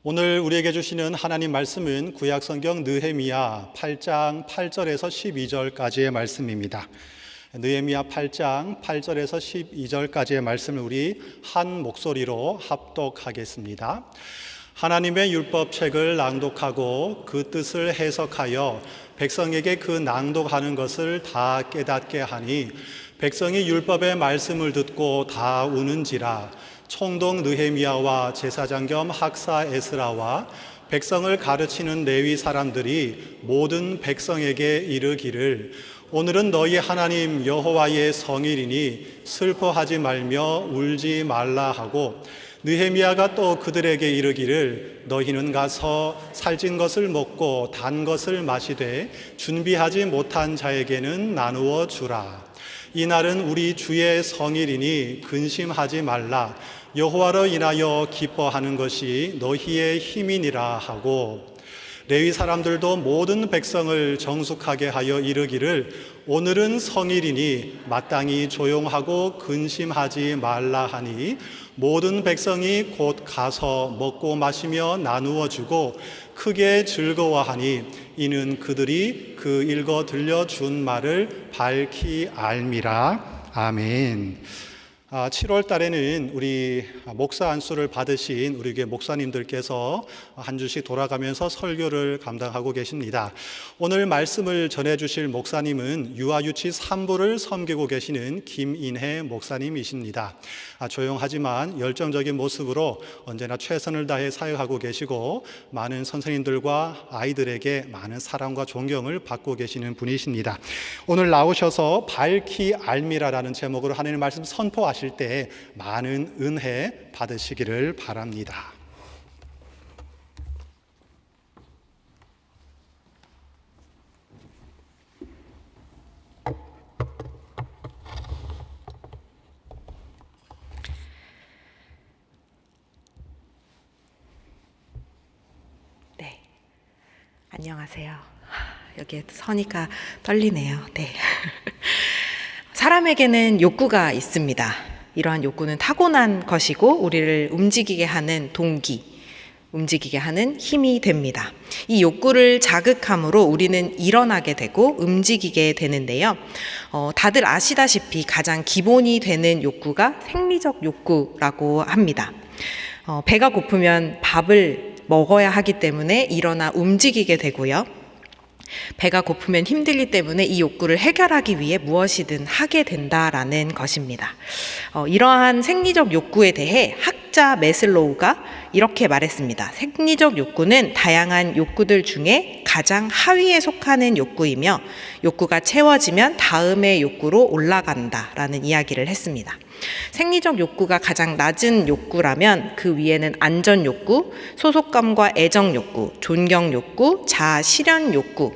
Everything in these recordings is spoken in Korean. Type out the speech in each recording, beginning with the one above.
오늘 우리에게 주시는 하나님 말씀은 구약성경 느헤미야 8장 8절에서 12절까지의 말씀입니다. 느헤미야 8장 8절에서 12절까지의 말씀을 우리 한 목소리로 합독하겠습니다. 하나님의 율법책을 낭독하고 그 뜻을 해석하여 백성에게 그 낭독하는 것을 다 깨닫게 하니 백성이 율법의 말씀을 듣고 다 우는지라. 총독 느헤미야와 제사장 겸 학사 에스라와 백성을 가르치는 레위 사람들이 모든 백성에게 이르기를 오늘은 너희 하나님 여호와의 성일이니 슬퍼하지 말며 울지 말라 하고, 느헤미야가 또 그들에게 이르기를 너희는 가서 살찐 것을 먹고 단 것을 마시되 준비하지 못한 자에게는 나누어 주라. 이날은 우리 주의 성일이니 근심하지 말라. 여호와로 인하여 기뻐하는 것이 너희의 힘이니라 하고, 레위 사람들도 모든 백성을 정숙하게 하여 이르기를 오늘은 성일이니 마땅히 조용하고 근심하지 말라 하니, 모든 백성이 곧 가서 먹고 마시며 나누어 주고 크게 즐거워하니 이는 그들이 그 읽어 들려준 말을 밝히 알미라. 아멘. 7월 달에는 우리 목사 안수를 받으신 우리 교회 목사님들께서 한 주씩 돌아가면서 설교를 감당하고 계십니다. 오늘 말씀을 전해주실 목사님은 유아유치 3부를 섬기고 계시는 김인혜 목사님이십니다. 조용하지만 열정적인 모습으로 언제나 최선을 다해 사역하고 계시고 많은 선생님들과 아이들에게 많은 사랑과 존경을 받고 계시는 분이십니다. 오늘 나오셔서 밝히 알미라라는 제목으로 하나님의 말씀 선포하실 때 많은 은혜 받으시기를 바랍니다. 네, 안녕하세요. 여기에 서니까 떨리네요. 네. 사람에게는 욕구가 있습니다. 이러한 욕구는 타고난 것이고 우리를 움직이게 하는 동기, 움직이게 하는 힘이 됩니다. 이 욕구를 자극함으로 우리는 일어나게 되고 움직이게 되는데요. 다들 아시다시피 가장 기본이 되는 욕구가 생리적 욕구라고 합니다. 배가 고프면 밥을 먹어야 하기 때문에 일어나 움직이게 되고요. 배가 고프면 힘들기 때문에 이 욕구를 해결하기 위해 무엇이든 하게 된다라는 것입니다. 이러한 생리적 욕구에 대해 학자 매슬로우가 이렇게 말했습니다. 생리적 욕구는 다양한 욕구들 중에 가장 하위에 속하는 욕구이며 욕구가 채워지면 다음의 욕구로 올라간다라는 이야기를 했습니다. 생리적 욕구가 가장 낮은 욕구라면 그 위에는 안전 욕구, 소속감과 애정 욕구, 존경 욕구, 자아 실현 욕구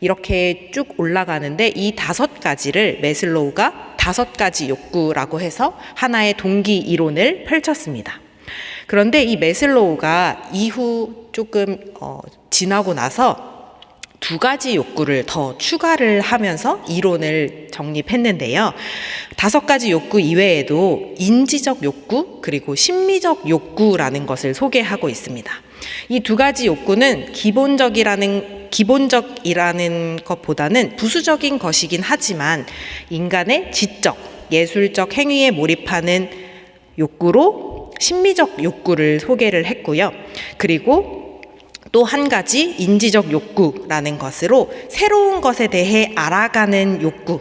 이렇게 쭉 올라가는데 이 5가지를 매슬로우가 5가지 욕구라고 해서 하나의 동기 이론을 펼쳤습니다. 그런데 이 매슬로우가 이후 조금 지나고 나서 2가지 욕구를 더 추가를 하면서 이론을 정립했는데요. 5가지 욕구 이외에도 인지적 욕구 그리고 심미적 욕구라는 것을 소개하고 있습니다. 이 2가지 욕구는 기본적이라는 것보다는 부수적인 것이긴 하지만 인간의 지적, 예술적 행위에 몰입하는 욕구로 심미적 욕구를 소개를 했고요. 그리고 또 한 가지 인지적 욕구라는 것으로 새로운 것에 대해 알아가는 욕구,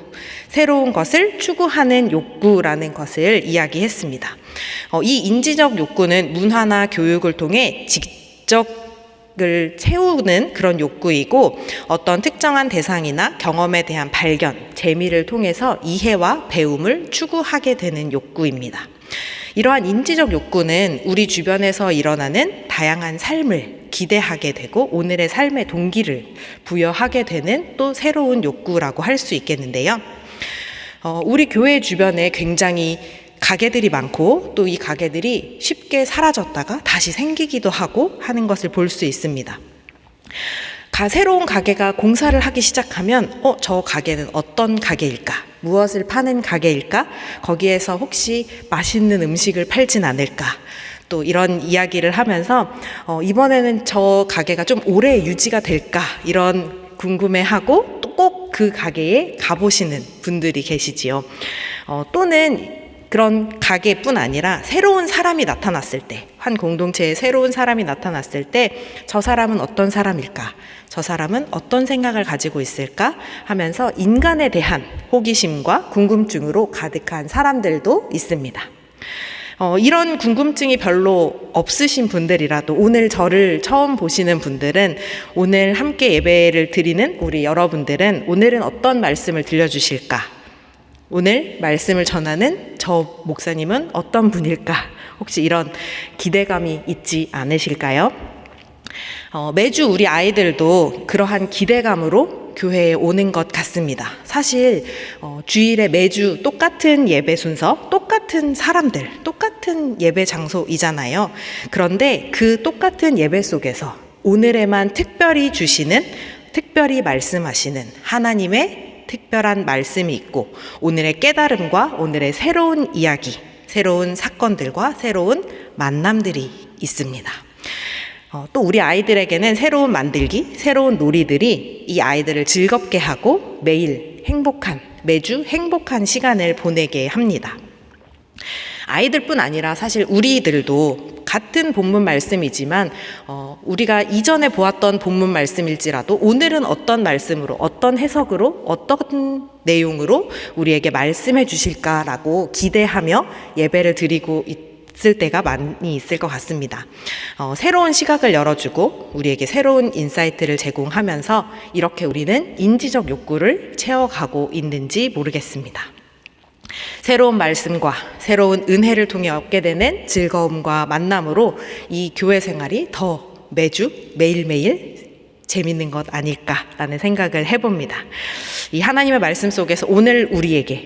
새로운 것을 추구하는 욕구라는 것을 이야기했습니다. 이 인지적 욕구는 문화나 교육을 통해 직접을 채우는 그런 욕구이고 어떤 특정한 대상이나 경험에 대한 발견, 재미를 통해서 이해와 배움을 추구하게 되는 욕구입니다. 이러한 인지적 욕구는 우리 주변에서 일어나는 다양한 삶을 기대하게 되고 오늘의 삶의 동기를 부여하게 되는 또 새로운 욕구라고 할 수 있겠는데요. 우리 교회 주변에 굉장히 가게들이 많고 또 이 가게들이 쉽게 사라졌다가 다시 생기기도 하고 하는 것을 볼 수 있습니다. 새로운 가게가 공사를 하기 시작하면 저 가게는 어떤 가게일까? 무엇을 파는 가게일까? 거기에서 혹시 맛있는 음식을 팔진 않을까? 또 이런 이야기를 하면서 이번에는 저 가게가 좀 오래 유지가 될까 이런 궁금해하고 또 꼭 그 가게에 가보시는 분들이 계시지요. 또는 그런 가게뿐 아니라 새로운 사람이 나타났을 때, 한 공동체에 새로운 사람이 나타났을 때 저 사람은 어떤 사람일까? 저 사람은 어떤 생각을 가지고 있을까? 하면서 인간에 대한 호기심과 궁금증으로 가득한 사람들도 있습니다. 이런 궁금증이 별로 없으신 분들이라도 오늘 저를 처음 보시는 분들은 오늘 함께 예배를 드리는 우리 여러분들은 오늘은 어떤 말씀을 들려주실까? 오늘 말씀을 전하는 저 목사님은 어떤 분일까? 혹시 이런 기대감이 있지 않으실까요? 매주 우리 아이들도 그러한 기대감으로 교회에 오는 것 같습니다. 사실 주일에 매주 똑같은 예배 순서, 똑같은 사람들, 똑같은 예배 장소이잖아요. 그런데 그 똑같은 예배 속에서 오늘에만 특별히 주시는, 특별히 말씀하시는 하나님의 특별한 말씀이 있고 오늘의 깨달음과 오늘의 새로운 이야기, 새로운 사건들과 새로운 만남들이 있습니다. 또 우리 아이들에게는 새로운 만들기, 새로운 놀이들이 이 아이들을 즐겁게 하고 매주 행복한 시간을 보내게 합니다. 아이들뿐 아니라 사실 우리들도 같은 본문 말씀이지만 우리가 이전에 보았던 본문 말씀일지라도 오늘은 어떤 말씀으로, 어떤 해석으로, 어떤 내용으로 우리에게 말씀해 주실까라고 기대하며 예배를 드리고 있을 때가 많이 있을 것 같습니다. 새로운 시각을 열어주고 우리에게 새로운 인사이트를 제공하면서 이렇게 우리는 인지적 욕구를 채워가고 있는지 모르겠습니다. 새로운 말씀과 새로운 은혜를 통해 얻게 되는 즐거움과 만남으로 이 교회 생활이 더 매일매일 재밌는 것 아닐까라는 생각을 해봅니다. 이 하나님의 말씀 속에서 오늘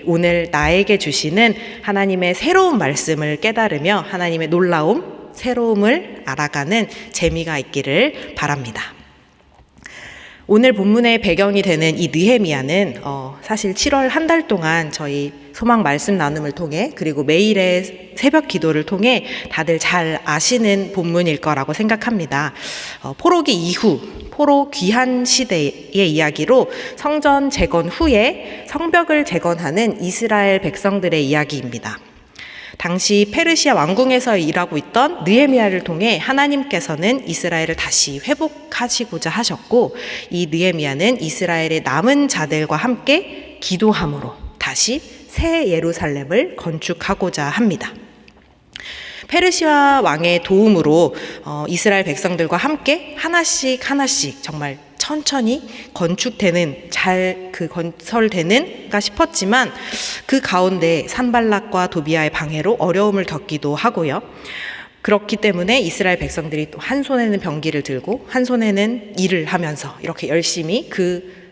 오늘 나에게 주시는 하나님의 새로운 말씀을 깨달으며 하나님의 놀라움, 새로움을 알아가는 재미가 있기를 바랍니다. 오늘 본문의 배경이 되는 이 느헤미야는 사실 7월 한 달 동안 저희 소망 말씀 나눔을 통해 그리고 매일의 새벽 기도를 통해 다들 잘 아시는 본문일 거라고 생각합니다. 포로기 이후 포로 귀환 시대의 이야기로 성전 재건 후에 성벽을 재건하는 이스라엘 백성들의 이야기입니다. 당시 페르시아 왕궁에서 일하고 있던 느헤미야를 통해 하나님께서는 이스라엘을 다시 회복하시고자 하셨고 이 느헤미야는 이스라엘의 남은 자들과 함께 기도함으로 다시 새 예루살렘을 건축하고자 합니다. 페르시아 왕의 도움으로 이스라엘 백성들과 함께 하나씩 정말 천천히 건축되는 건설되는가 싶었지만 그 가운데 산발락과 도비아의 방해로 어려움을 겪기도 하고요. 그렇기 때문에 이스라엘 백성들이 또 한 손에는 병기를 들고 한 손에는 일을 하면서 이렇게 열심히 그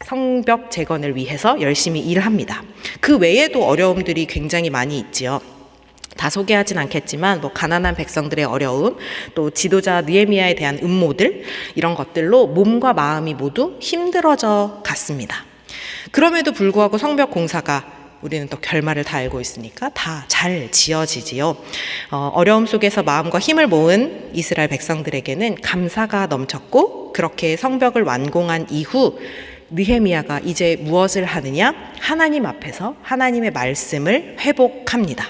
성벽 재건을 위해서 열심히 일합니다. 그 외에도 어려움들이 굉장히 많이 있지요. 다 소개하진 않겠지만 가난한 백성들의 어려움, 또 지도자 느헤미야에 대한 음모들, 이런 것들로 몸과 마음이 모두 힘들어져 갔습니다. 그럼에도 불구하고 성벽 공사가 우리는 또 결말을 다 알고 있으니까 다 잘 지어지지요. 어려움 속에서 마음과 힘을 모은 이스라엘 백성들에게는 감사가 넘쳤고 그렇게 성벽을 완공한 이후 느헤미야가 이제 무엇을 하느냐? 하나님 앞에서 하나님의 말씀을 회복합니다.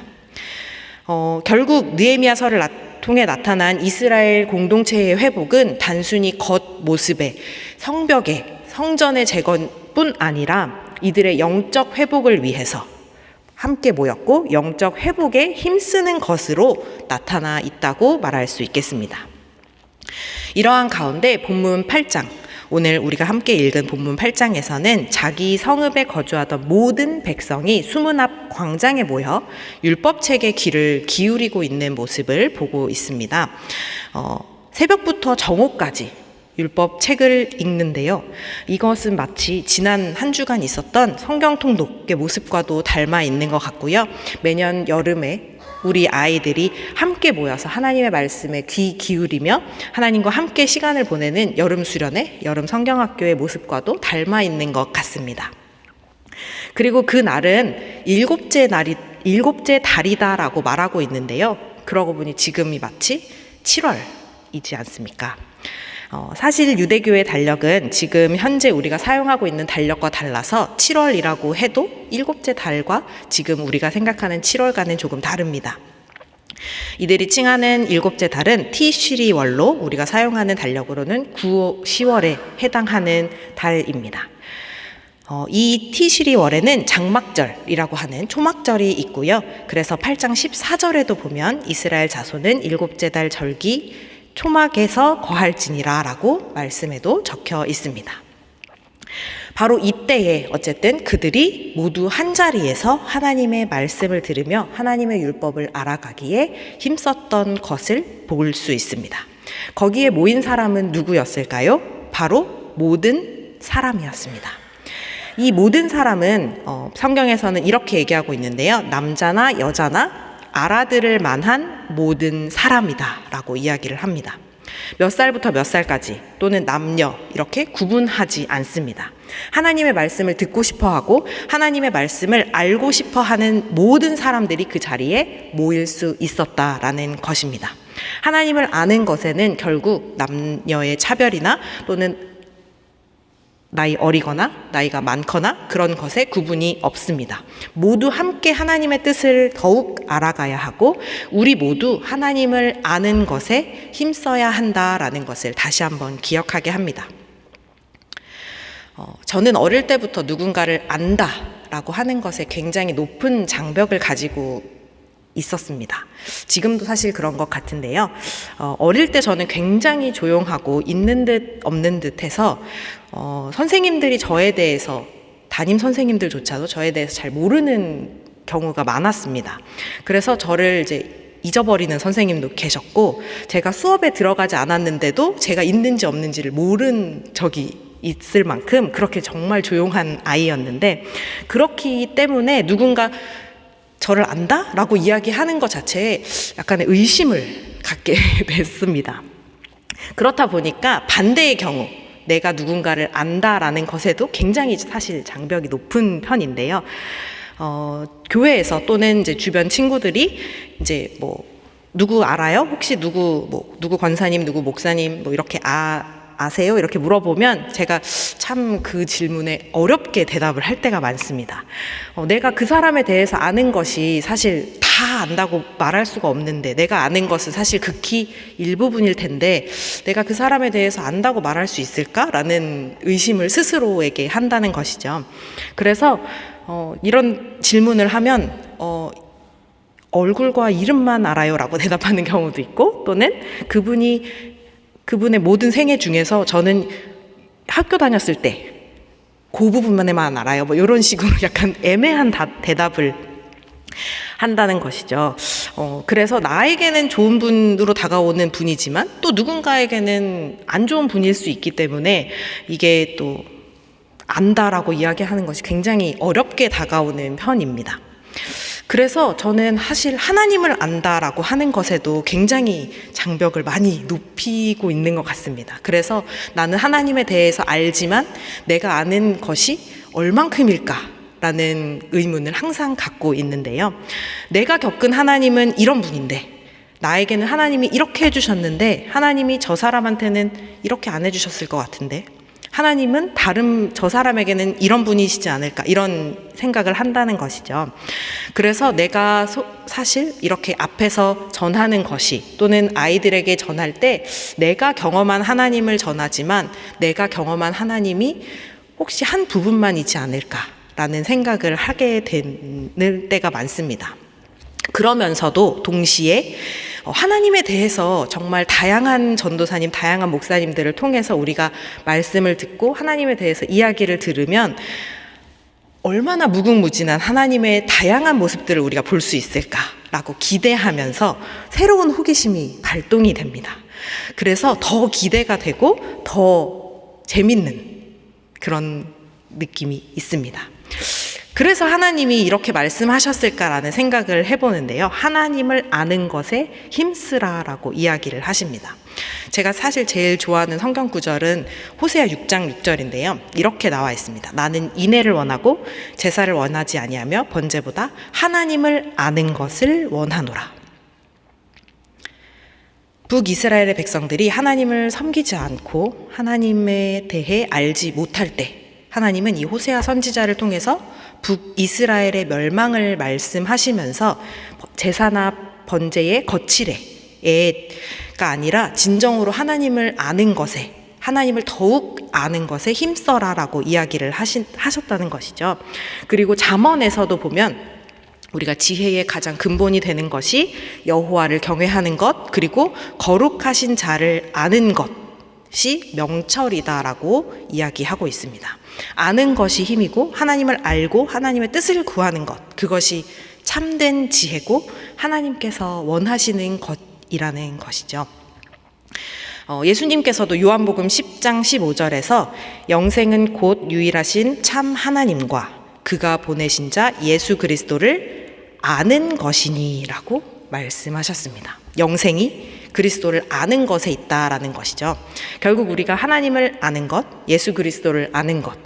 결국 느헤미야서를 통해 나타난 이스라엘 공동체의 회복은 단순히 겉모습의 성벽의 성전의 재건뿐 아니라 이들의 영적 회복을 위해서 함께 모였고 영적 회복에 힘쓰는 것으로 나타나 있다고 말할 수 있겠습니다. 이러한 가운데 본문 8장, 오늘 우리가 함께 읽은 본문 8장에서는 자기 성읍에 거주하던 모든 백성이 수문 앞 광장에 모여 율법책에 귀를 기울이고 있는 모습을 보고 있습니다. 새벽부터 정오까지 율법책을 읽는데요. 이것은 마치 지난 한 주간 있었던 성경 통독의 모습과도 닮아 있는 것 같고요. 매년 여름에 우리 아이들이 함께 모여서 하나님의 말씀에 귀 기울이며 하나님과 함께 시간을 보내는 여름 수련회, 여름 성경학교의 모습과도 닮아 있는 것 같습니다. 그리고 그 날은 일곱째 달이다라고 말하고 있는데요. 그러고 보니 지금이 마치 7월이지 않습니까? 사실 유대교의 달력은 지금 현재 우리가 사용하고 있는 달력과 달라서 7월이라고 해도 7째 달과 지금 우리가 생각하는 7월과는 조금 다릅니다. 이들이 칭하는 7째 달은 티시리월로 우리가 사용하는 달력으로는 9, 10월에 해당하는 달입니다. 이 티시리월에는 장막절이라고 하는 초막절이 있고요. 그래서 8장 14절에도 보면 이스라엘 자손은 7째 달 절기 초막에서 거할지니라 라고 말씀에도 적혀 있습니다. 바로 이때에 어쨌든 그들이 모두 한자리에서 하나님의 말씀을 들으며 하나님의 율법을 알아가기에 힘썼던 것을 볼 수 있습니다. 거기에 모인 사람은 누구였을까요? 바로 모든 사람이었습니다. 이 모든 사람은 성경에서는 이렇게 얘기하고 있는데요. 남자나 여자나 알아들을 만한 모든 사람이다 라고 이야기를 합니다. 몇 살부터 몇 살까지 또는 남녀 이렇게 구분하지 않습니다. 하나님의 말씀을 듣고 싶어하고 하나님의 말씀을 알고 싶어하는 모든 사람들이 그 자리에 모일 수 있었다라는 것입니다. 하나님을 아는 것에는 결국 남녀의 차별이나 또는 나이 어리거나 나이가 많거나 그런 것에 구분이 없습니다. 모두 함께 하나님의 뜻을 더욱 알아가야 하고 우리 모두 하나님을 아는 것에 힘써야 한다라는 것을 다시 한번 기억하게 합니다. 저는 어릴 때부터 누군가를 안다라고 하는 것에 굉장히 높은 장벽을 가지고 있었습니다. 지금도 사실 그런 것 같은데요. 어릴 때 저는 굉장히 조용하고 있는 듯 없는 듯 해서 선생님들이 저에 대해서 담임 선생님들조차도 저에 대해서 잘 모르는 경우가 많았습니다. 그래서 저를 이제 잊어버리는 선생님도 계셨고 제가 수업에 들어가지 않았는데도 제가 있는지 없는지를 모른 적이 있을 만큼 그렇게 정말 조용한 아이였는데 그렇기 때문에 누군가 저를 안다? 라고 이야기하는 것 자체에 약간의 의심을 갖게 됐습니다. 그렇다 보니까 반대의 경우 내가 누군가를 안다라는 것에도 굉장히 사실 장벽이 높은 편인데요. 교회에서 또는 이제 주변 친구들이 이제 뭐 누구 알아요? 혹시 누구 권사님, 누구 목사님 뭐 이렇게 아세요? 이렇게 물어보면 제가 참 그 질문에 어렵게 대답을 할 때가 많습니다. 내가 그 사람에 대해서 아는 것이 사실 다 안다고 말할 수가 없는데 내가 아는 것은 사실 극히 일부분일 텐데 내가 그 사람에 대해서 안다고 말할 수 있을까라는 의심을 스스로에게 한다는 것이죠. 그래서 이런 질문을 하면 얼굴과 이름만 알아요 라고 대답하는 경우도 있고 또는 그분의 모든 생애 중에서 저는 학교 다녔을 때 그 부분만에만 알아요. 뭐 이런 식으로 약간 애매한 대답을 한다는 것이죠. 그래서 나에게는 좋은 분으로 다가오는 분이지만 또 누군가에게는 안 좋은 분일 수 있기 때문에 이게 또 안다라고 이야기하는 것이 굉장히 어렵게 다가오는 편입니다. 그래서 저는 사실 하나님을 안다라고 하는 것에도 굉장히 장벽을 많이 높이고 있는 것 같습니다. 그래서 나는 하나님에 대해서 알지만 내가 아는 것이 얼만큼일까라는 의문을 항상 갖고 있는데요. 내가 겪은 하나님은 이런 분인데 나에게는 하나님이 이렇게 해주셨는데 하나님이 저 사람한테는 이렇게 안 해주셨을 것 같은데 하나님은 저 사람에게는 이런 분이시지 않을까 이런 생각을 한다는 것이죠. 그래서 내가 사실 이렇게 앞에서 전하는 것이 또는 아이들에게 전할 때 내가 경험한 하나님을 전하지만 내가 경험한 하나님이 혹시 한 부분만이지 않을까라는 생각을 하게 되는 때가 많습니다. 그러면서도 동시에 하나님에 대해서 정말 다양한 전도사님, 다양한 목사님들을 통해서 우리가 말씀을 듣고 하나님에 대해서 이야기를 들으면 얼마나 무궁무진한 하나님의 다양한 모습들을 우리가 볼 수 있을까라고 기대하면서 새로운 호기심이 발동이 됩니다. 그래서 더 기대가 되고 더 재밌는 그런 느낌이 있습니다. 그래서 하나님이 이렇게 말씀하셨을까라는 생각을 해보는데요. 하나님을 아는 것에 힘쓰라라고 이야기를 하십니다. 제가 사실 제일 좋아하는 성경 구절은 호세아 6장 6절인데요. 이렇게 나와 있습니다. 나는 인애를 원하고 제사를 원하지 아니하며 번제보다 하나님을 아는 것을 원하노라. 북이스라엘의 백성들이 하나님을 섬기지 않고 하나님에 대해 알지 못할 때 하나님은 이 호세아 선지자를 통해서 북이스라엘의 멸망을 말씀하시면서 제사나 번제의 거칠애가 아니라 진정으로 하나님을 아는 것에, 하나님을 더욱 아는 것에 힘써라라고 이야기를 하셨다는 것이죠. 그리고 잠언에서도 보면 우리가 지혜의 가장 근본이 되는 것이 여호와를 경외하는 것, 그리고 거룩하신 자를 아는 것이 명철이다라고 이야기하고 있습니다. 아는 것이 힘이고 하나님을 알고 하나님의 뜻을 구하는 것, 그것이 참된 지혜고 하나님께서 원하시는 것이라는 것이죠. 예수님께서도 요한복음 10장 15절에서 영생은 곧 유일하신 참 하나님과 그가 보내신 자 예수 그리스도를 아는 것이니 라고 말씀하셨습니다. 영생이 그리스도를 아는 것에 있다라는 것이죠. 결국 우리가 하나님을 아는 것, 예수 그리스도를 아는 것,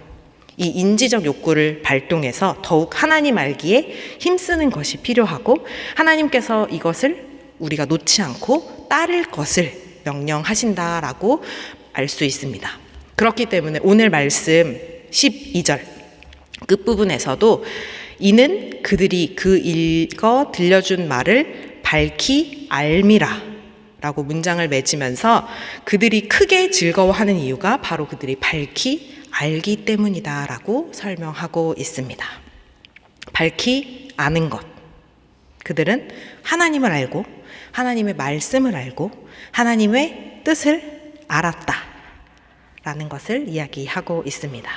이 인지적 욕구를 발동해서 더욱 하나님 알기에 힘쓰는 것이 필요하고 하나님께서 이것을 우리가 놓지 않고 따를 것을 명령하신다라고 알 수 있습니다. 그렇기 때문에 오늘 말씀 12절 끝부분에서도 이는 그들이 그 읽어 들려준 말을 밝히 알미라 라고 문장을 맺으면서 그들이 크게 즐거워하는 이유가 바로 그들이 밝히 알기 때문이다 라고 설명하고 있습니다. 밝히 아는 것. 그들은 하나님을 알고 하나님의 말씀을 알고 하나님의 뜻을 알았다 라는 것을 이야기하고 있습니다.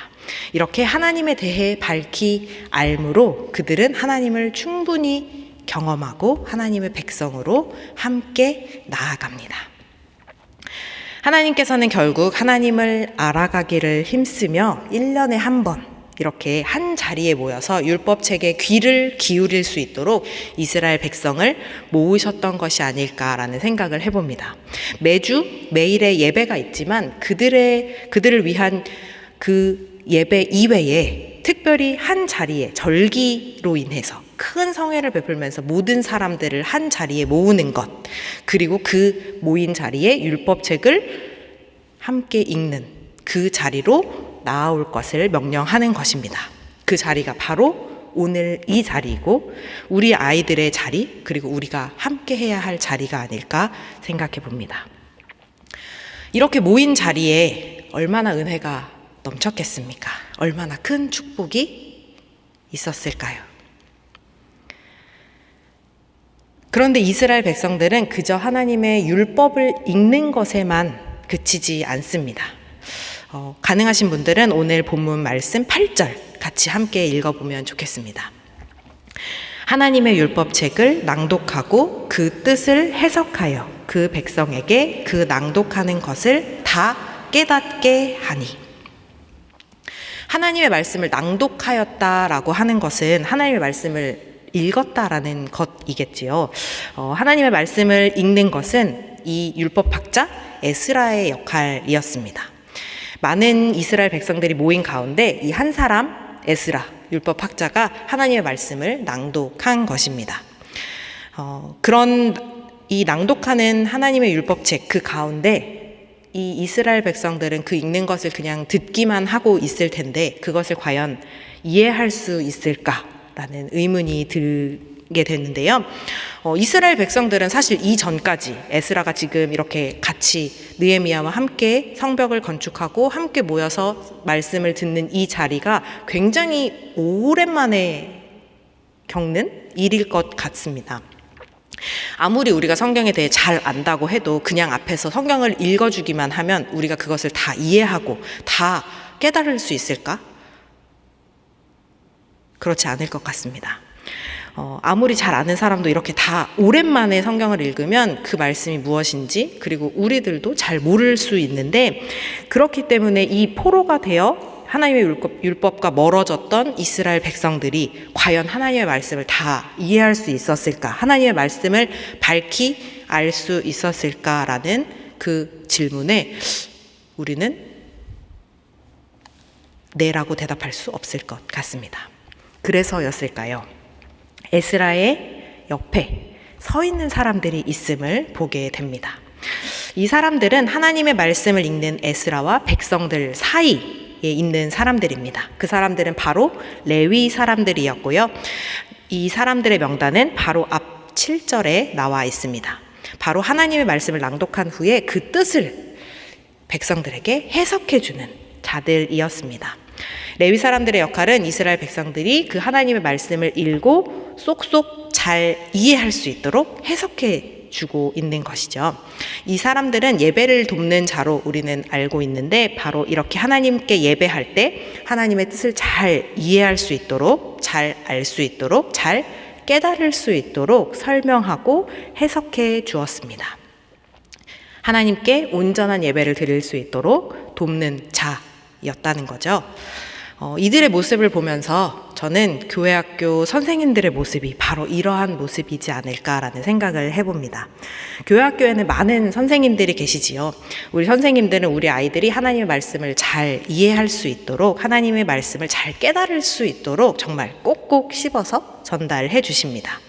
이렇게 하나님에 대해 밝히 알므로 그들은 하나님을 충분히 경험하고 하나님의 백성으로 함께 나아갑니다. 하나님께서는 결국 하나님을 알아가기를 힘쓰며 1년에 한 번 이렇게 한 자리에 모여서 율법책에 귀를 기울일 수 있도록 이스라엘 백성을 모으셨던 것이 아닐까라는 생각을 해봅니다. 매주 매일의 예배가 있지만 그들을 위한 그 예배 이외에 특별히 한 자리에 절기로 인해서 큰 성회를 베풀면서 모든 사람들을 한 자리에 모으는 것, 그리고 그 모인 자리에 율법책을 함께 읽는 그 자리로 나아올 것을 명령하는 것입니다. 그 자리가 바로 오늘 이 자리이고 우리 아이들의 자리, 그리고 우리가 함께 해야 할 자리가 아닐까 생각해 봅니다. 이렇게 모인 자리에 얼마나 은혜가 넘쳤겠습니까? 얼마나 큰 축복이 있었을까요? 그런데 이스라엘 백성들은 그저 하나님의 율법을 읽는 것에만 그치지 않습니다. 가능하신 분들은 오늘 본문 말씀 8절 같이 함께 읽어보면 좋겠습니다. 하나님의 율법책을 낭독하고 그 뜻을 해석하여 그 백성에게 그 낭독하는 것을 다 깨닫게 하니. 하나님의 말씀을 낭독하였다라고 하는 것은 하나님의 말씀을 읽었다라는 것이겠지요. 하나님의 말씀을 읽는 것은 이 율법학자 에스라의 역할이었습니다. 많은 이스라엘 백성들이 모인 가운데 이 한 사람 에스라 율법학자가 하나님의 말씀을 낭독한 것입니다. 그런 이 낭독하는 하나님의 율법책 그 가운데 이 이스라엘 백성들은 그 읽는 것을 그냥 듣기만 하고 있을 텐데 그것을 과연 이해할 수 있을까라는 의문이 들게 됐는데요. 이스라엘 백성들은 사실 이전까지 에스라가 지금 이렇게 같이 느헤미야와 함께 성벽을 건축하고 함께 모여서 말씀을 듣는 이 자리가 굉장히 오랜만에 겪는 일일 것 같습니다. 아무리 우리가 성경에 대해 잘 안다고 해도 그냥 앞에서 성경을 읽어주기만 하면 우리가 그것을 다 이해하고 다 깨달을 수 있을까? 그렇지 않을 것 같습니다. 아무리 잘 아는 사람도 이렇게 다 오랜만에 성경을 읽으면 그 말씀이 무엇인지 그리고 우리들도 잘 모를 수 있는데 그렇기 때문에 이 포로가 되어 하나님의 율법과 멀어졌던 이스라엘 백성들이 과연 하나님의 말씀을 다 이해할 수 있었을까? 하나님의 말씀을 밝히 알 수 있었을까라는 그 질문에 우리는 네라고 대답할 수 없을 것 같습니다. 그래서였을까요? 에스라의 옆에 서 있는 사람들이 있음을 보게 됩니다. 이 사람들은 하나님의 말씀을 읽는 에스라와 백성들 사이에 있는 사람들입니다. 그 사람들은 바로 레위 사람들이었고요. 이 사람들의 명단은 바로 앞 7절에 나와 있습니다. 바로 하나님의 말씀을 낭독한 후에 그 뜻을 백성들에게 해석해주는 자들이었습니다. 레위 사람들의 역할은 이스라엘 백성들이 그 하나님의 말씀을 읽고 쏙쏙 잘 이해할 수 있도록 해석해 주고 있는 것이죠. 이 사람들은 예배를 돕는 자로 우리는 알고 있는데 바로 이렇게 하나님께 예배할 때 하나님의 뜻을 잘 이해할 수 있도록, 잘 알 수 있도록, 잘 깨달을 수 있도록 설명하고 해석해 주었습니다. 하나님께 온전한 예배를 드릴 수 있도록 돕는 자였다는 거죠. 이들의 모습을 보면서 저는 교회학교 선생님들의 모습이 바로 이러한 모습이지 않을까라는 생각을 해봅니다. 교회학교에는 많은 선생님들이 계시지요. 우리 선생님들은 우리 아이들이 하나님의 말씀을 잘 이해할 수 있도록, 하나님의 말씀을 잘 깨달을 수 있도록 정말 꼭꼭 씹어서 전달해 주십니다.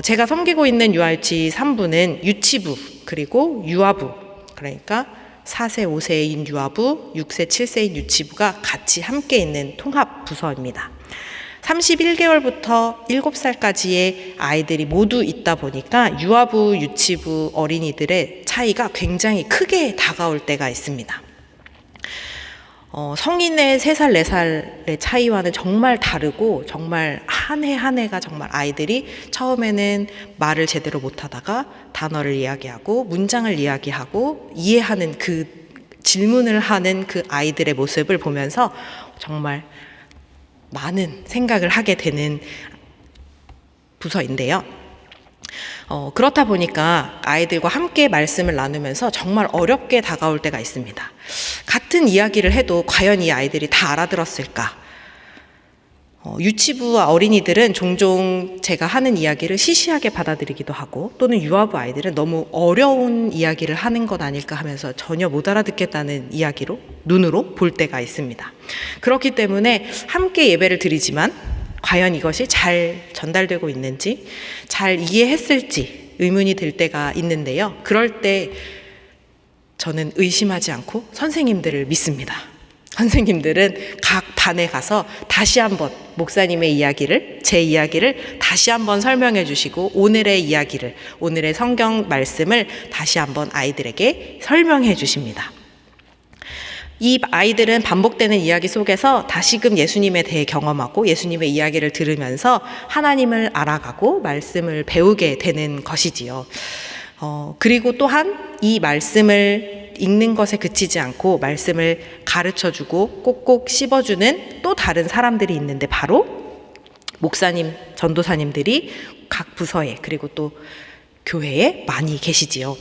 제가 섬기고 있는 유아유치 3부는 유치부 그리고 유아부, 그러니까 4세, 5세인 유아부, 6세, 7세인 유치부가 같이 함께 있는 통합 부서입니다. 31개월부터 7살까지의 아이들이 모두 있다 보니까 유아부, 유치부 어린이들의 차이가 굉장히 크게 다가올 때가 있습니다. 성인의 3살, 4살의 차이와는 정말 다르고 정말 한 해 한 해가 정말 아이들이 처음에는 말을 제대로 못하다가 단어를 이야기하고 문장을 이야기하고 이해하는 그 질문을 하는 그 아이들의 모습을 보면서 정말 많은 생각을 하게 되는 부서인데요. 그렇다 보니까 아이들과 함께 말씀을 나누면서 정말 어렵게 다가올 때가 있습니다. 같은 이야기를 해도 과연 이 아이들이 다 알아들었을까? 유치부와 어린이들은 종종 제가 하는 이야기를 시시하게 받아들이기도 하고 또는 유아부 아이들은 너무 어려운 이야기를 하는 것 아닐까 하면서 전혀 못 알아듣겠다는 이야기로 눈으로 볼 때가 있습니다. 그렇기 때문에 함께 예배를 드리지만 과연 이것이 잘 전달되고 있는지, 잘 이해했을지 의문이 들 때가 있는데요. 그럴 때 저는 의심하지 않고 선생님들을 믿습니다. 선생님들은 각 반에 가서 다시 한번 목사님의 이야기를, 제 이야기를 다시 한번 설명해 주시고 오늘의 이야기를, 오늘의 성경 말씀을 다시 한번 아이들에게 설명해 주십니다. 이 아이들은 반복되는 이야기 속에서 다시금 예수님에 대해 경험하고 예수님의 이야기를 들으면서 하나님을 알아가고 말씀을 배우게 되는 것이지요. 그리고 또한 이 말씀을 읽는 것에 그치지 않고 말씀을 가르쳐주고 꼭꼭 씹어주는 또 다른 사람들이 있는데 바로 목사님, 전도사님들이 각 부서에 그리고 또 교회에 많이 계시지요.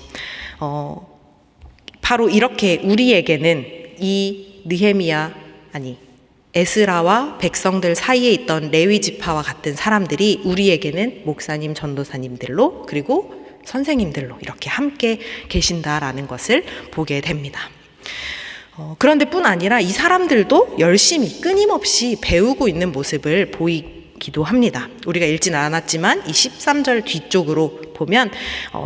바로 이렇게 우리에게는 이 느헤미야, 에스라와 백성들 사이에 있던 레위 지파와 같은 사람들이 우리에게는 목사님, 전도사님들로 그리고 선생님들로 이렇게 함께 계신다라는 것을 보게 됩니다. 그런데 뿐 아니라 이 사람들도 열심히 끊임없이 배우고 있는 모습을 보이기도 합니다. 우리가 읽진 않았지만 이 13절 뒤쪽으로 보면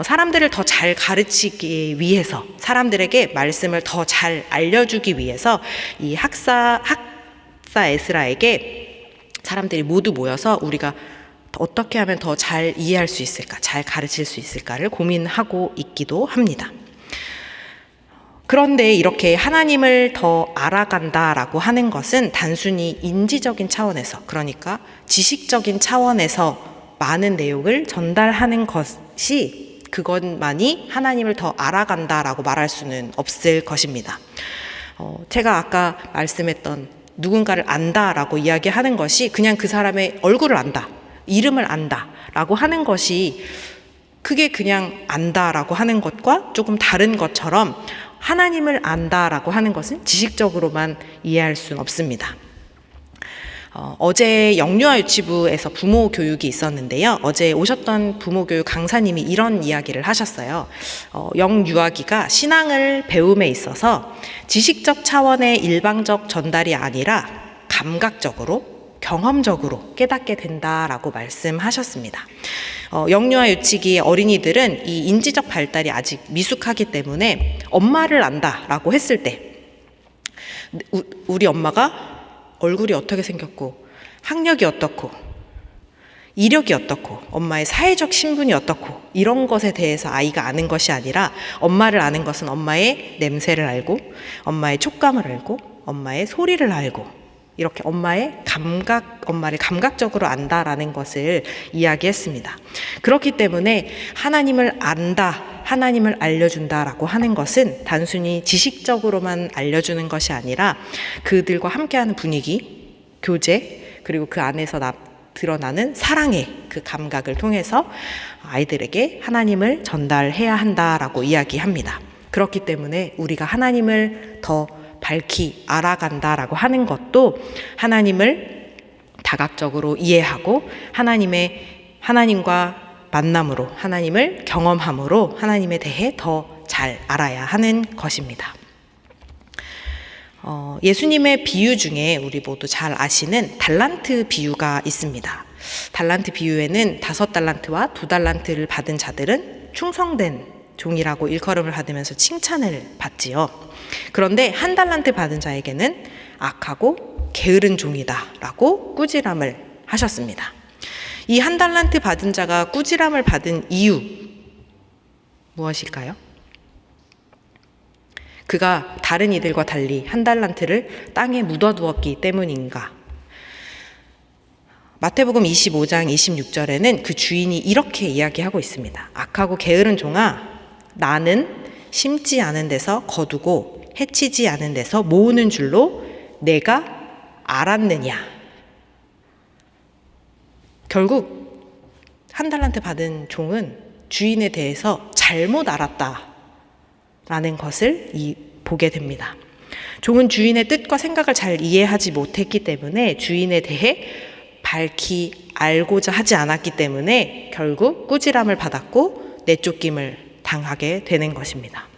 사람들을 더 잘 가르치기 위해서, 사람들에게 말씀을 더 잘 알려주기 위해서 이 학사 에스라에게 사람들이 모두 모여서 우리가 어떻게 하면 더 잘 이해할 수 있을까, 잘 가르칠 수 있을까를 고민하고 있기도 합니다. 그런데 이렇게 하나님을 더 알아간다라고 하는 것은 단순히 인지적인 차원에서, 그러니까 지식적인 차원에서 많은 내용을 전달하는 것이 그것만이 하나님을 더 알아간다라고 말할 수는 없을 것입니다. 제가 아까 말씀했던 누군가를 안다라고 이야기하는 것이 그냥 그 사람의 얼굴을 안다, 이름을 안다라고 하는 것이 그게 그냥 안다라고 하는 것과 조금 다른 것처럼 하나님을 안다라고 하는 것은 지식적으로만 이해할 수는 없습니다. 어제 영유아 유치부에서 부모 교육이 있었는데요. 어제 오셨던 부모 교육 강사님이 이런 이야기를 하셨어요. 영유아기가 신앙을 배움에 있어서 지식적 차원의 일방적 전달이 아니라 감각적으로 경험적으로 깨닫게 된다라고 말씀하셨습니다. 영유아 유치기의 어린이들은 이 인지적 발달이 아직 미숙하기 때문에 엄마를 안다라고 했을 때 우리 엄마가 얼굴이 어떻게 생겼고 학력이 어떻고 이력이 어떻고 엄마의 사회적 신분이 어떻고 이런 것에 대해서 아이가 아는 것이 아니라 엄마를 아는 것은 엄마의 냄새를 알고 엄마의 촉감을 알고 엄마의 소리를 알고 이렇게 엄마를 감각적으로 안다라는 것을 이야기했습니다. 그렇기 때문에 하나님을 안다, 하나님을 알려준다라고 하는 것은 단순히 지식적으로만 알려주는 것이 아니라 그들과 함께하는 분위기, 교제, 그리고 그 안에서 드러나는 사랑의 그 감각을 통해서 아이들에게 하나님을 전달해야 한다라고 이야기합니다. 그렇기 때문에 우리가 하나님을 더 밝히 알아간다라고 하는 것도 하나님을 다각적으로 이해하고 하나님과 만남으로 하나님을 경험함으로 하나님에 대해 더 잘 알아야 하는 것입니다. 예수님의 비유 중에 우리 모두 잘 아시는 달란트 비유가 있습니다. 달란트 비유에는 5달란트와 2달란트를 받은 자들은 충성된 종이라고 일컬음을 받으면서 칭찬을 받지요. 그런데 1달란트 받은 자에게는 악하고 게으른 종이다라고 꾸지람을 하셨습니다. 이 1달란트 받은 자가 꾸지람을 받은 이유 무엇일까요? 그가 다른 이들과 달리 1달란트를 땅에 묻어두었기 때문인가? 마태복음 25장 26절에는 그 주인이 이렇게 이야기하고 있습니다. 악하고 게으른 종아, 나는 심지 않은 데서 거두고 해치지 않은 데서 모으는 줄로 내가 알았느냐? 결국 1달란트 받은 종은 주인에 대해서 잘못 알았다라는 것을 보게 됩니다. 종은 주인의 뜻과 생각을 잘 이해하지 못했기 때문에 주인에 대해 밝히 알고자 하지 않았기 때문에 결국 꾸지람을 받았고 내쫓김을 당하게 되는 것입니다.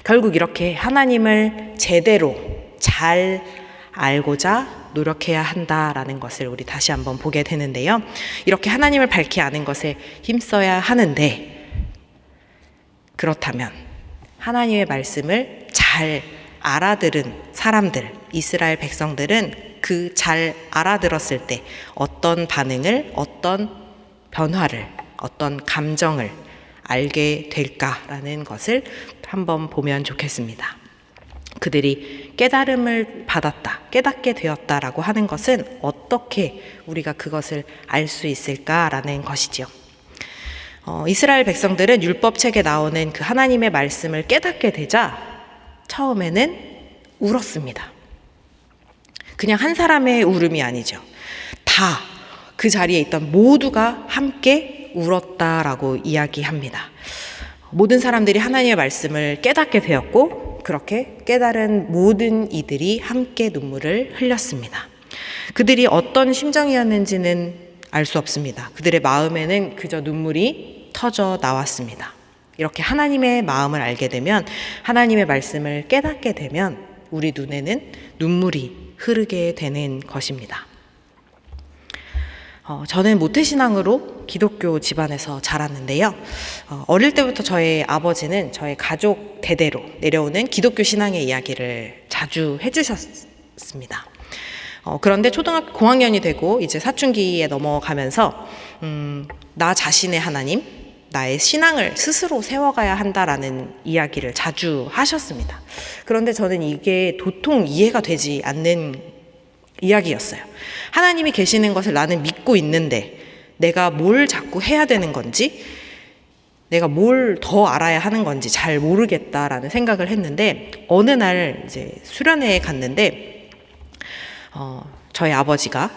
결국 이렇게 하나님을 제대로 잘 알고자 노력해야 한다라는 것을 우리 다시 한번 보게 되는데요. 이렇게 하나님을 밝히 아는 것에 힘써야 하는데, 그렇다면 하나님의 말씀을 잘 알아들은 사람들, 이스라엘 백성들은 그 잘 알아들었을 때 어떤 반응을, 어떤 변화를, 어떤 감정을 알게 될까라는 것을 한번 보면 좋겠습니다. 그들이 깨달음을 받았다, 깨닫게 되었다라고 하는 것은 어떻게 우리가 그것을 알 수 있을까라는 것이죠. 이스라엘 백성들은 율법책에 나오는 그 하나님의 말씀을 깨닫게 되자 처음에는 울었습니다. 그냥 한 사람의 울음이 아니죠. 다 그 자리에 있던 모두가 함께 울었다라고 이야기합니다. 모든 사람들이 하나님의 말씀을 깨닫게 되었고 그렇게 깨달은 모든 이들이 함께 눈물을 흘렸습니다. 그들이 어떤 심정이었는지는 알 수 없습니다. 그들의 마음에는 그저 눈물이 터져 나왔습니다. 이렇게 하나님의 마음을 알게 되면, 하나님의 말씀을 깨닫게 되면 우리 눈에는 눈물이 흐르게 되는 것입니다. 저는 모태신앙으로 기독교 집안에서 자랐는데요. 어릴 때부터 저의 아버지는 저의 가족 대대로 내려오는 기독교 신앙의 이야기를 자주 해주셨습니다. 그런데 초등학교 고학년이 되고 이제 사춘기에 넘어가면서 나 자신의 하나님, 나의 신앙을 스스로 세워가야 한다라는 이야기를 자주 하셨습니다. 그런데 저는 이게 도통 이해가 되지 않는 이야기였어요. 하나님이 계시는 것을 나는 믿고 있는데 내가 뭘 자꾸 해야 되는 건지, 내가 뭘 더 알아야 하는 건지 잘 모르겠다라는 생각을 했는데, 어느 날 이제 수련회에 갔는데 저희 아버지가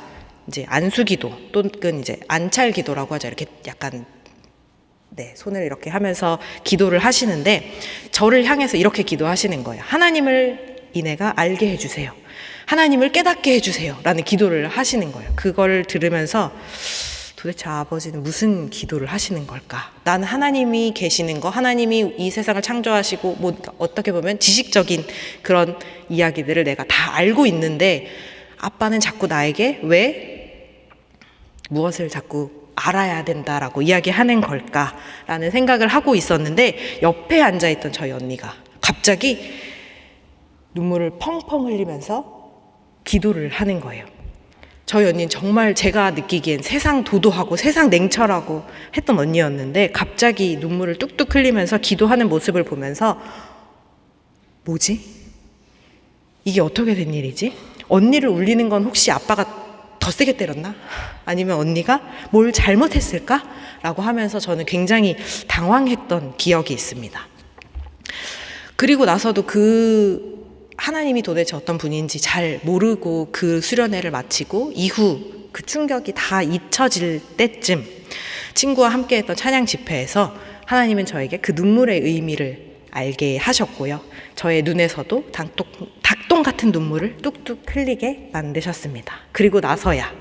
이제 안수기도 또는 이제 안찰기도라고 하죠. 이렇게 약간 손을 이렇게 하면서 기도를 하시는데 저를 향해서 이렇게 기도하시는 거예요. 하나님을 이내가 알게 해주세요. 하나님을 깨닫게 해주세요. 라는 기도를 하시는 거예요. 그걸 들으면서 도대체 아버지는 무슨 기도를 하시는 걸까? 나는 하나님이 계시는 거, 하나님이 이 세상을 창조하시고 어떻게 보면 지식적인 그런 이야기들을 내가 다 알고 있는데 아빠는 자꾸 나에게 왜 무엇을 자꾸 알아야 된다라고 이야기하는 걸까라는 생각을 하고 있었는데, 옆에 앉아있던 저희 언니가 갑자기 눈물을 펑펑 흘리면서 기도를 하는 거예요. 저희 언니는 정말 제가 느끼기엔 세상 도도하고 세상 냉철하고 했던 언니였는데, 갑자기 눈물을 뚝뚝 흘리면서 기도하는 모습을 보면서 뭐지? 이게 어떻게 된 일이지? 언니를 울리는 건 혹시 아빠가 더 세게 때렸나? 아니면 언니가 뭘 잘못했을까? 라고 하면서 저는 굉장히 당황했던 기억이 있습니다. 그리고 나서도 하나님이 도대체 어떤 분인지 잘 모르고 그 수련회를 마치고 이후 그 충격이 다 잊혀질 때쯤 친구와 함께 했던 찬양 집회에서 하나님은 저에게 그 눈물의 의미를 알게 하셨고요. 저의 눈에서도 닭똥 같은 눈물을 뚝뚝 흘리게 만드셨습니다. 그리고 나서야,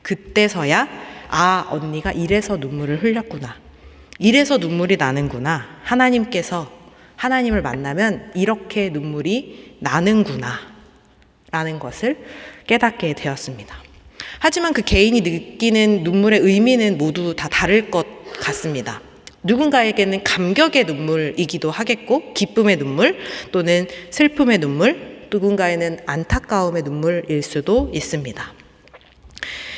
그때서야 언니가 이래서 눈물을 흘렸구나. 이래서 눈물이 나는구나. 하나님께서 하나님을 만나면 이렇게 눈물이 나는구나 라는 것을 깨닫게 되었습니다. 하지만 그 개인이 느끼는 눈물의 의미는 모두 다 다를 것 같습니다. 누군가에게는 감격의 눈물이기도 하겠고, 기쁨의 눈물 또는 슬픔의 눈물, 누군가에는 안타까움의 눈물일 수도 있습니다.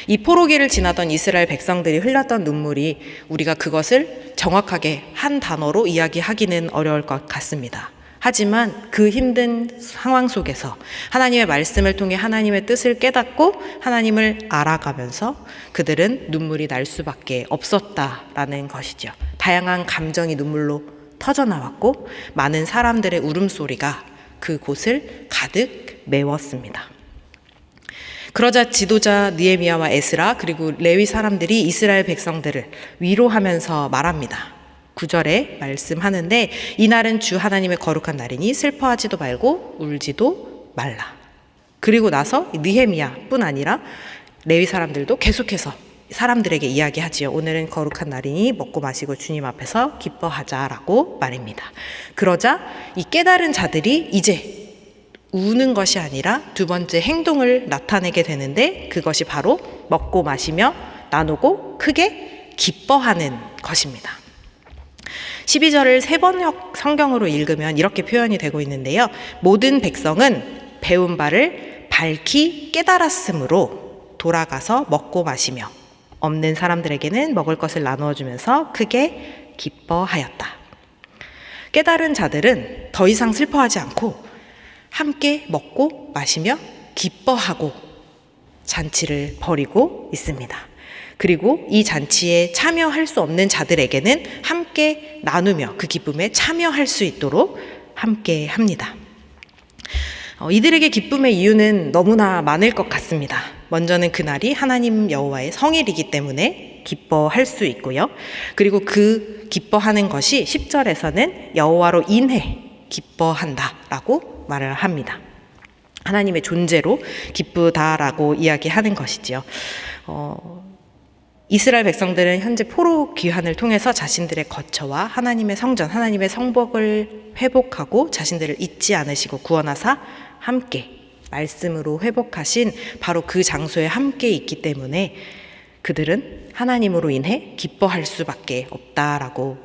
이 포로기를 지나던 이스라엘 백성들이 흘렸던 눈물이 우리가 그것을 정확하게 한 단어로 이야기하기는 어려울 것 같습니다. 하지만 그 힘든 상황 속에서 하나님의 말씀을 통해 하나님의 뜻을 깨닫고 하나님을 알아가면서 그들은 눈물이 날 수밖에 없었다라는 것이죠. 다양한 감정이 눈물로 터져나왔고 많은 사람들의 울음소리가 그곳을 가득 메웠습니다. 그러자 지도자 느헤미야와 에스라 그리고 레위 사람들이 이스라엘 백성들을 위로하면서 말합니다. 9절에 말씀하는데, 이날은 주 하나님의 거룩한 날이니 슬퍼하지도 말고 울지도 말라. 그리고 나서 느헤미야뿐 아니라 레위 사람들도 계속해서 사람들에게 이야기하지요. 오늘은 거룩한 날이니 먹고 마시고 주님 앞에서 기뻐하자라고 말입니다. 그러자 이 깨달은 자들이 이제 우는 것이 아니라 두 번째 행동을 나타내게 되는데, 그것이 바로 먹고 마시며 나누고 크게 기뻐하는 것입니다. 12절을 3번 성경으로 읽으면 이렇게 표현이 되고 있는데요. 모든 백성은 배운 바를 밝히 깨달았으므로 돌아가서 먹고 마시며 없는 사람들에게는 먹을 것을 나누어 주면서 크게 기뻐하였다. 깨달은 자들은 더 이상 슬퍼하지 않고 함께 먹고 마시며 기뻐하고 잔치를 벌이고 있습니다. 그리고 이 잔치에 참여할 수 없는 자들에게는 함께 나누며 그 기쁨에 참여할 수 있도록 함께 합니다. 이들에게 기쁨의 이유는 너무나 많을 것 같습니다. 먼저는 그날이 하나님 여호와의 성일이기 때문에 기뻐할 수 있고요. 그리고 그 기뻐하는 것이 10절에서는 여호와로 인해 기뻐한다라고 말을 합니다. 하나님의 존재로 기쁘다라고 이야기하는 것이지요. 이스라엘 백성들은 현재 포로 귀환을 통해서 자신들의 거처와 하나님의 성전, 하나님의 성복을 회복하고 자신들을 잊지 않으시고 구원하사 함께 말씀으로 회복하신 바로 그 장소에 함께 있기 때문에 그들은 하나님으로 인해 기뻐할 수밖에 없다라고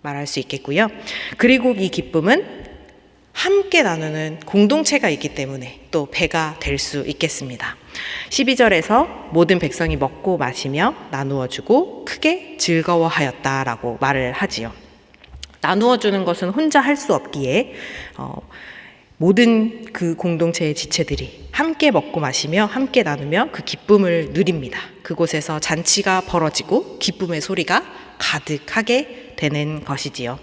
말할 수 있겠고요. 그리고 이 기쁨은 함께 나누는 공동체가 있기 때문에 또 배가 될 수 있겠습니다. 12절에서 모든 백성이 먹고 마시며 나누어 주고 크게 즐거워하였다라고 말을 하지요. 나누어 주는 것은 혼자 할 수 없기에 모든 그 공동체의 지체들이 함께 먹고 마시며 함께 나누며 그 기쁨을 누립니다. 그곳에서 잔치가 벌어지고 기쁨의 소리가 가득하게 되는 것이지요.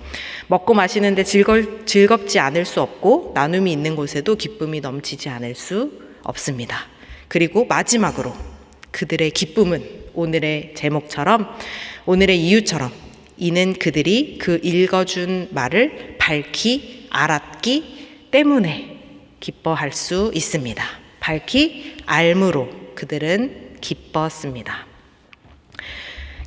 먹고 마시는데 즐겁지 않을 수 없고 나눔이 있는 곳에도 기쁨이 넘치지 않을 수 없습니다. 그리고 마지막으로 그들의 기쁨은 오늘의 제목처럼, 오늘의 이유처럼 이는 그들이 그 읽어준 말을 밝히 알았기 때문에 기뻐할 수 있습니다. 밝히 알므로 그들은 기뻤습니다.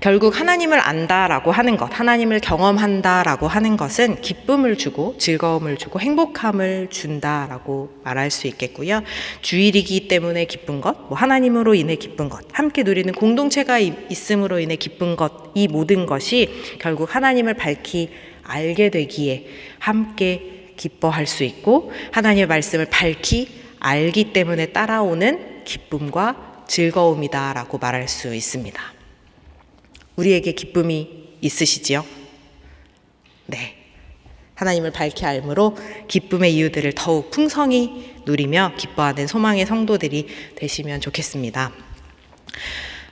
결국 하나님을 안다라고 하는 것, 하나님을 경험한다라고 하는 것은 기쁨을 주고 즐거움을 주고 행복함을 준다라고 말할 수 있겠고요. 주일이기 때문에 기쁜 것, 하나님으로 인해 기쁜 것, 함께 누리는 공동체가 있음으로 인해 기쁜 것, 이 모든 것이 결국 하나님을 밝히 알게 되기에 함께 기뻐할 수 있고 하나님의 말씀을 밝히 알기 때문에 따라오는 기쁨과 즐거움이다라고 말할 수 있습니다. 우리에게 기쁨이 있으시지요? 네. 하나님을 밝히 알므로 기쁨의 이유들을 더욱 풍성히 누리며 기뻐하는 소망의 성도들이 되시면 좋겠습니다.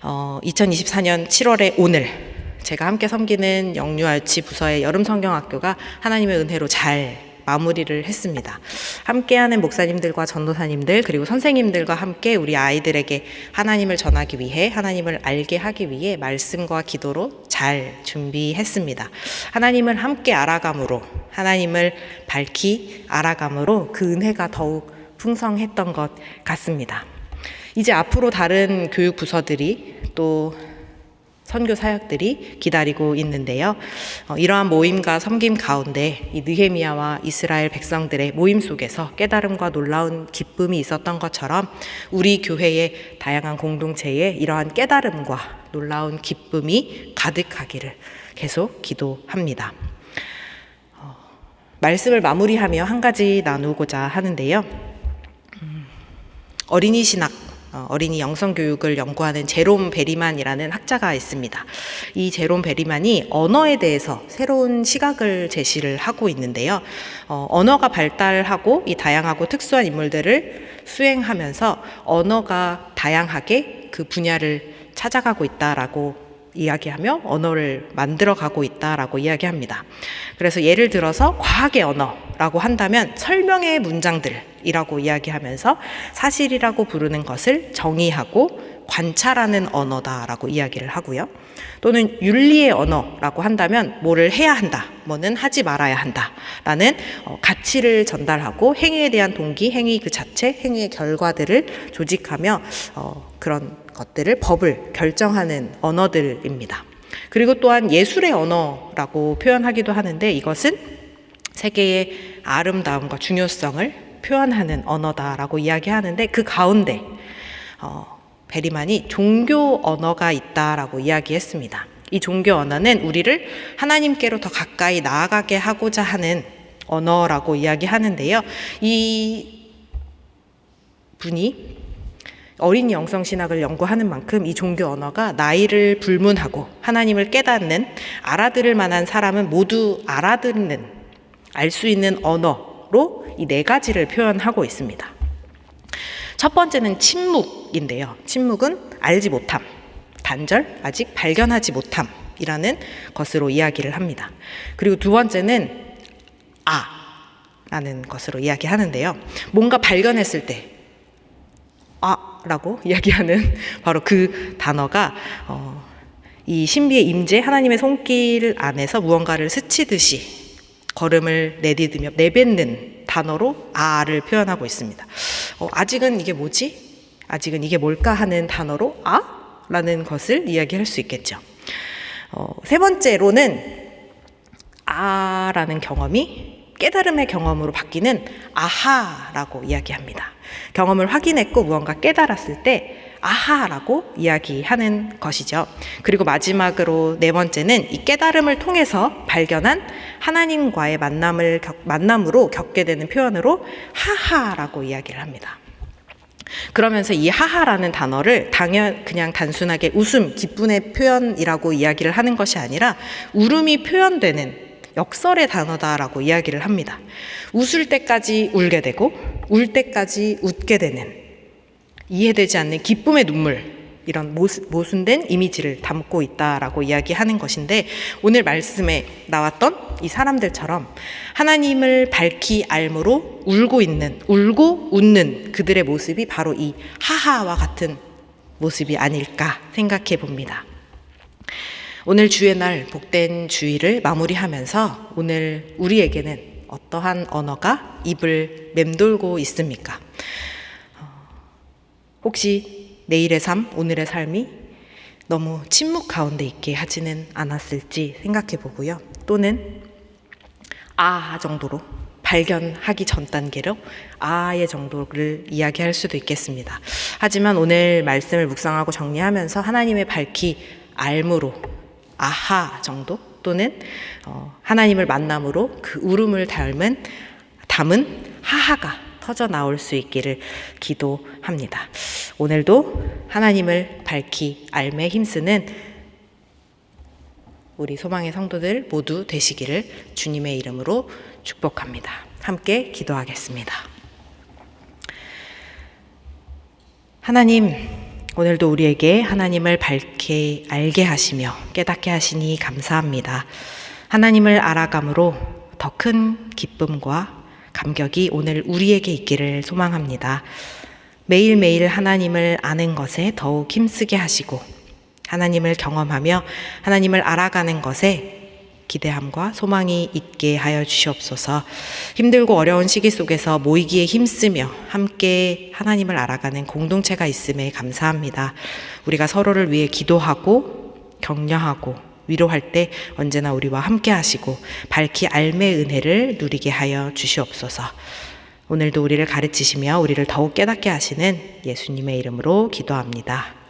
2024년 7월에 오늘 제가 함께 섬기는 영유아유치 부서의 여름성경학교가 하나님의 은혜로 잘 마무리를 했습니다. 함께하는 목사님들과 전도사님들 그리고 선생님들과 함께 우리 아이들에게 하나님을 전하기 위해 하나님을 알게 하기 위해 말씀과 기도로 잘 준비했습니다. 하나님을 함께 알아감으로 하나님을 밝히 알아감으로 그 은혜가 더욱 풍성했던 것 같습니다. 이제 앞으로 다른 교육부서들이 또 선교 사역들이 기다리고 있는데요. 이러한 모임과 섬김 가운데 이 느헤미야와 이스라엘 백성들의 모임 속에서 깨달음과 놀라운 기쁨이 있었던 것처럼 우리 교회의 다양한 공동체에 이러한 깨달음과 놀라운 기쁨이 가득하기를 계속 기도합니다. 말씀을 마무리하며 한 가지 나누고자 하는데요. 어린이 신학 어린이 영성교육을 연구하는 제롬 베리만이라는 학자가 있습니다. 이 제롬 베리만이 언어에 대해서 새로운 시각을 제시를 하고 있는데요. 언어가 발달하고 이 다양하고 특수한 인물들을 수행하면서 언어가 다양하게 그 분야를 찾아가고 있다라고 이야기하며 언어를 만들어가고 있다라고 이야기합니다. 그래서 예를 들어서 과학의 언어라고 한다면 설명의 문장들이라고 이야기하면서 사실이라고 부르는 것을 정의하고 관찰하는 언어다라고 이야기를 하고요. 또는 윤리의 언어라고 한다면 뭐를 해야 한다, 뭐는 하지 말아야 한다라는 가치를 전달하고 행위에 대한 동기, 행위 그 자체, 행위의 결과들을 조직하며 그런 것들을 법을 결정하는 언어들입니다. 그리고 또한 예술의 언어라고 표현하기도 하는데 이것은 세계의 아름다움과 중요성을 표현하는 언어다라고 이야기하는데 그 가운데 베리만이 종교 언어가 있다라고 이야기했습니다. 이 종교 언어는 우리를 하나님께로 더 가까이 나아가게 하고자 하는 언어라고 이야기하는데요. 이 분이 어린이 영성신학을 연구하는 만큼 이 종교 언어가 나이를 불문하고 하나님을 깨닫는 알아들을 만한 사람은 모두 알아듣는 알 수 있는 언어로 이 네 가지를 표현하고 있습니다. 첫 번째는 침묵인데요. 침묵은 알지 못함, 단절, 아직 발견하지 못함이라는 것으로 이야기를 합니다. 그리고 두 번째는 라는 것으로 이야기하는데요. 뭔가 발견했을 때 라고 이야기하는 바로 그 단어가 이 신비의 임재 하나님의 손길 안에서 무언가를 스치듯이 걸음을 내디디며 내뱉는 단어로 를 표현하고 있습니다. 아직은 이게 뭐지? 아직은 이게 뭘까 하는 단어로 라는 것을 이야기할 수 있겠죠. 세 번째로는 라는 경험이 깨달음의 경험으로 바뀌는 아하라고 이야기합니다. 경험을 확인했고 무언가 깨달았을 때 아하라고 이야기하는 것이죠. 그리고 마지막으로 네 번째는 이 깨달음을 통해서 발견한 하나님과의 만남으로 겪게 되는 표현으로 하하라고 이야기를 합니다. 그러면서 이 하하라는 단어를 그냥 단순하게 웃음, 기쁨의 표현이라고 이야기를 하는 것이 아니라 울음이 표현되는 역설의 단어다라고 이야기를 합니다. 웃을 때까지 울게 되고 울 때까지 웃게 되는 이해되지 않는 기쁨의 눈물, 이런 모순된 이미지를 담고 있다라고 이야기하는 것인데 오늘 말씀에 나왔던 이 사람들처럼 하나님을 밝히 알므로 울고 웃는 그들의 모습이 바로 이 하하와 같은 모습이 아닐까 생각해 봅니다. 오늘 주의 날 복된 주일을 마무리하면서 오늘 우리에게는 어떠한 언어가 입을 맴돌고 있습니까? 혹시 내일의 삶, 오늘의 삶이 너무 침묵 가운데 있게 하지는 않았을지 생각해 보고요. 또는 정도로 발견하기 전 단계로 의 정도를 이야기할 수도 있겠습니다. 하지만 오늘 말씀을 묵상하고 정리하면서 하나님의 밝히 알므로 아하 정도 또는 하나님을 만남으로 그 울음을 담은 하하가 터져 나올 수 있기를 기도합니다. 오늘도 하나님을 밝히 알매 힘쓰는 우리 소망의 성도들 모두 되시기를 주님의 이름으로 축복합니다. 함께 기도하겠습니다. 하나님, 오늘도 우리에게 하나님을 밝게 알게 하시며 깨닫게 하시니 감사합니다. 하나님을 알아감으로 더 큰 기쁨과 감격이 오늘 우리에게 있기를 소망합니다. 매일매일 하나님을 아는 것에 더욱 힘쓰게 하시고 하나님을 경험하며 하나님을 알아가는 것에 기대함과 소망이 있게 하여 주시옵소서. 힘들고 어려운 시기 속에서 모이기에 힘쓰며 함께 하나님을 알아가는 공동체가 있음에 감사합니다. 우리가 서로를 위해 기도하고 격려하고 위로할 때 언제나 우리와 함께 하시고 밝히 알매 은혜를 누리게 하여 주시옵소서. 오늘도 우리를 가르치시며 우리를 더욱 깨닫게 하시는 예수님의 이름으로 기도합니다.